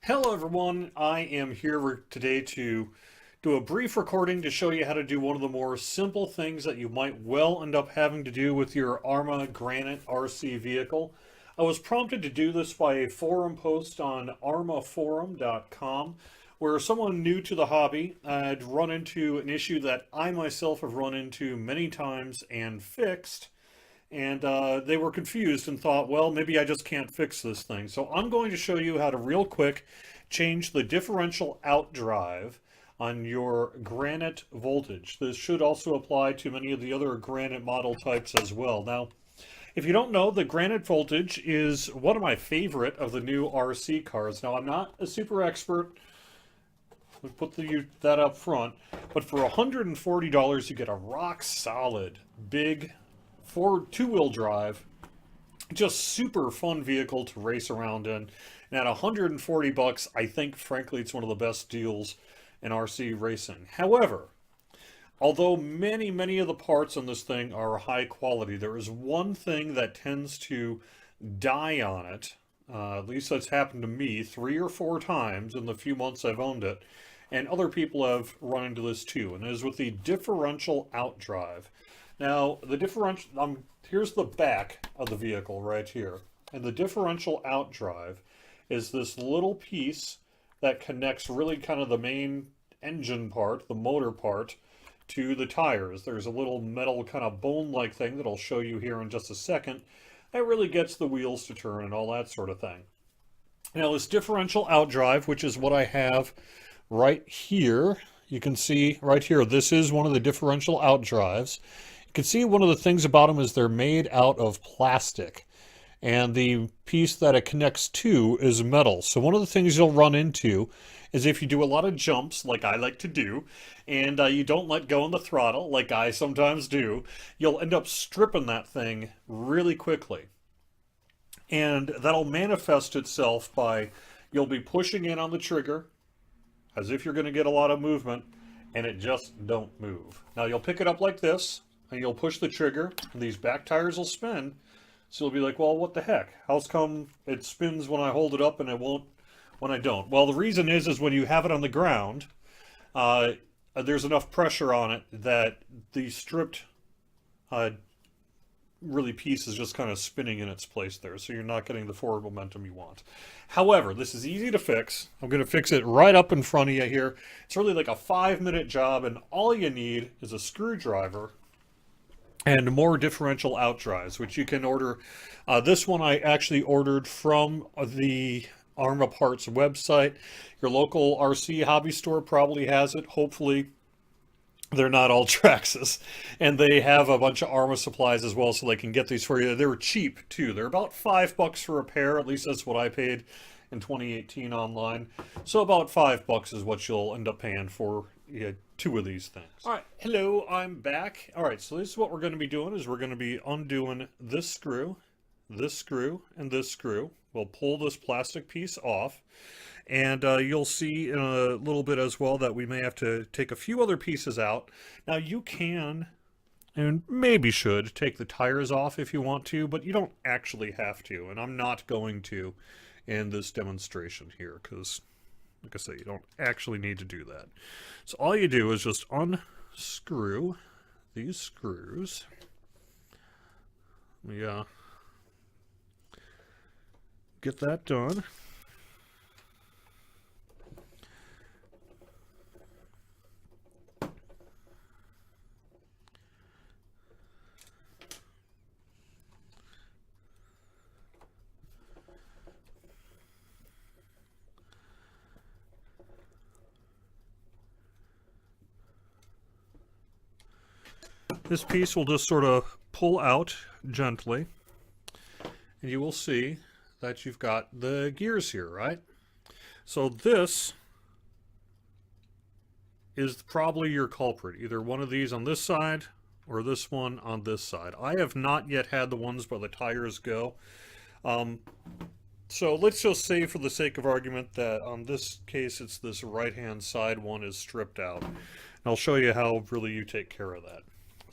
Hello everyone, I am here today to do a brief recording to show you how to do one of the more simple things that you might well end up having to do with your Arrma Granite RC vehicle. I was prompted to do this by a forum post on arrmaforum.com where someone new to the hobby had run into an issue that I myself have run into many times and fixed. And they were confused and thought, well, maybe I just can't fix this thing. So I'm going to show you how to real quick change the differential outdrive on your Granite voltage. This should also apply to many of the other Granite model types as well. Now, if you don't know, the Granite voltage is one of my favorite of the new RC cars. Now, I'm not a super expert. We put that up front. But for $140, you get a rock solid, big, two-wheel drive, just super fun vehicle to race around in. And at 140 bucks, I think, frankly, it's one of the best deals in RC racing. However, although many of the parts on this thing are high quality, there is one thing that tends to die on it. At least that's happened to me 3 or 4 times in the few months I've owned it. And other people have run into this too, and it is with the differential outdrive. Now, the differential, here's the back of the vehicle right here. And the differential outdrive is this little piece that connects really kind of the main engine part, the motor part, to the tires. There's a little metal kind of bone-like thing that I'll show you here in just a second that really gets the wheels to turn and all that sort of thing. Now, this differential outdrive, which is what I have right here, you can see right here, this is one of the differential outdrives. You can see one of the things about them is they're made out of plastic, and the piece that it connects to is metal. So one of the things you'll run into is if you do a lot of jumps, like I like to do, and you don't let go on the throttle, like I sometimes do, you'll end up stripping that thing really quickly. And that'll manifest itself by you'll be pushing in on the trigger as if you're going to get a lot of movement, and it just don't move. Now you'll pick it up like this, and you'll push the trigger, and these back tires will spin. So you'll be like, well, what the heck? How's come it spins when I hold it up and it won't when I don't? Well, the reason is when you have it on the ground, there's enough pressure on it that the stripped really piece is just kind of spinning in its place there, so you're not getting the forward momentum you want. However, this is easy to fix. I'm going to fix it right up in front of you here. It's really like a 5-minute job, and all you need is a screwdriver and more differential outdrives, which you can order. This one I actually ordered from the Arrma Parts website. Your local RC hobby store probably has it, hopefully. They're not all Traxxas, and they have a bunch of Arrma supplies as well, so they can get these for you. They're cheap too. They're about $5 for a pair. At least that's what I paid in 2018 online. So about $5 is what you'll end up paying for 2 of these things. All right, hello, I'm back. All right, so this is what we're going to be doing. Is we're going to be undoing this screw, and this screw. We'll pull this plastic piece off. And you'll see in a little bit as well that we may have to take a few other pieces out. Now you can, and maybe should, take the tires off if you want to, but you don't actually have to. And I'm not going to in this demonstration here because, like I say, you don't actually need to do that. So all you do is just unscrew these screws. Yeah. Get that done. This piece will just sort of pull out gently, and you will see that you've got the gears here, right? So this is probably your culprit, either one of these on this side or this one on this side. I have not yet had the ones where the tires go. So let's just say, for the sake of argument, that on this case it's this right-hand side one is stripped out. And I'll show you how really you take care of that.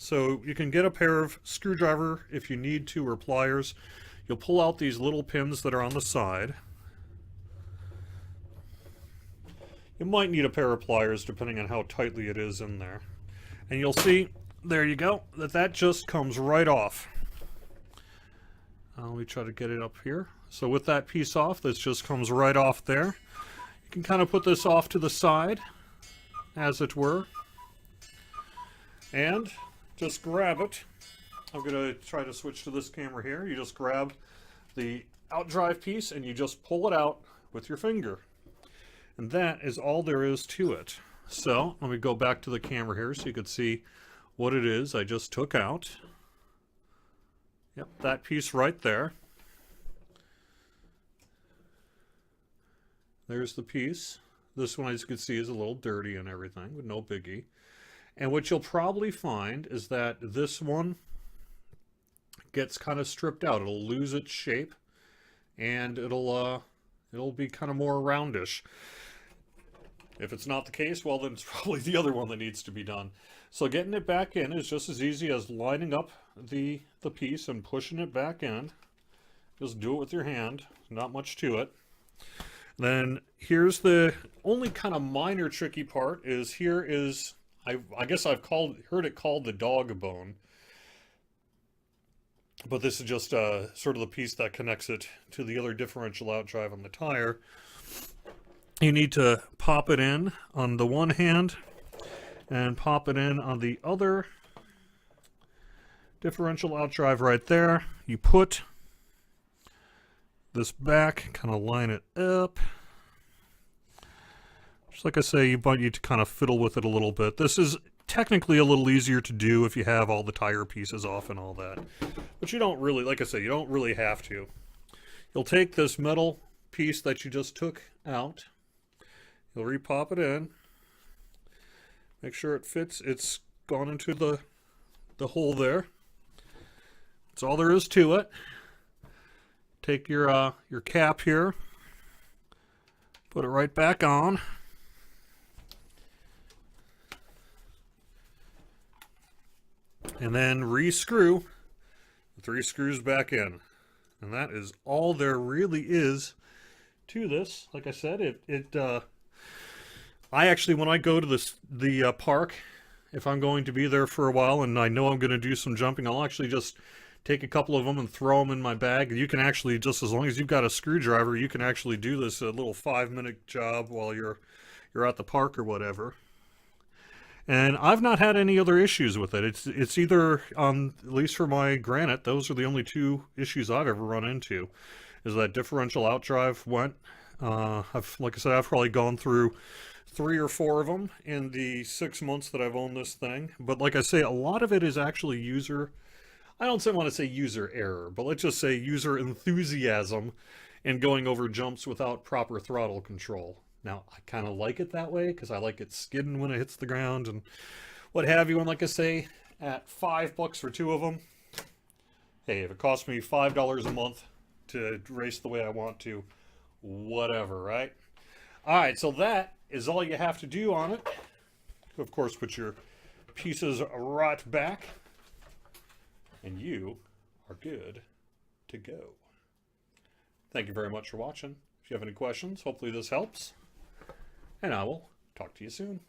So you can get a pair of screwdriver if you need to, or pliers. You'll pull out these little pins that are on the side. You might need a pair of pliers depending on how tightly it is in there. And you'll see, there you go, that just comes right off. Let me try to get it up here. So with that piece off, this just comes right off there. You can kind of put this off to the side, as it were. And just grab it. I'm going to try to switch to this camera here. You just grab the outdrive piece and you just pull it out with your finger. And that is all there is to it. So let me go back to the camera here so you can see what it is I just took out. Yep, that piece right there. There's the piece. This one, as you can see, is a little dirty and everything, but no biggie. And what you'll probably find is that this one gets kind of stripped out. It'll lose its shape, and it'll be kind of more roundish. If it's not the case, well, then it's probably the other one that needs to be done. So getting it back in is just as easy as lining up the piece and pushing it back in. Just do it with your hand. Not much to it. Then here's the only kind of minor tricky part is here is, I guess I've heard it called the dog bone. But this is just sort of the piece that connects it to the other differential outdrive on the tire. You need to pop it in on the one hand and pop it in on the other differential outdrive right there. You put this back, kind of line it up. Just like I say, you might need to kind of fiddle with it a little bit. This is technically a little easier to do if you have all the tire pieces off and all that. But you don't really, like I say, you don't really have to. You'll take this metal piece that you just took out. You'll repop it in. Make sure it fits. It's gone into the hole there. That's all there is to it. Take your cap here. Put it right back on. And then re-screw the 3 screws back in. And that is all there really is to this. Like I said, I actually, when I go to the park, if I'm going to be there for a while and I know I'm going to do some jumping, I'll actually just take a couple of them and throw them in my bag. You can actually, just as long as you've got a screwdriver, you can actually do this little 5-minute job while you're at the park or whatever. And I've not had any other issues with it. It's either, at least for my Granite, those are the only 2 issues I've ever run into. Is that differential outdrive went. Like I said, I've probably gone through 3 or 4 of them in the 6 months that I've owned this thing. But like I say, a lot of it is actually I don't want to say user error, but let's just say user enthusiasm in going over jumps without proper throttle control. Now, I kind of like it that way because I like it skidding when it hits the ground and what have you. And like I say, at $5 for 2 of them, hey, if it costs me $5 a month to race the way I want to, whatever, right? All right, so that is all you have to do on it. Of course, put your pieces right back, and you are good to go. Thank you very much for watching. If you have any questions, hopefully this helps, and I will talk to you soon.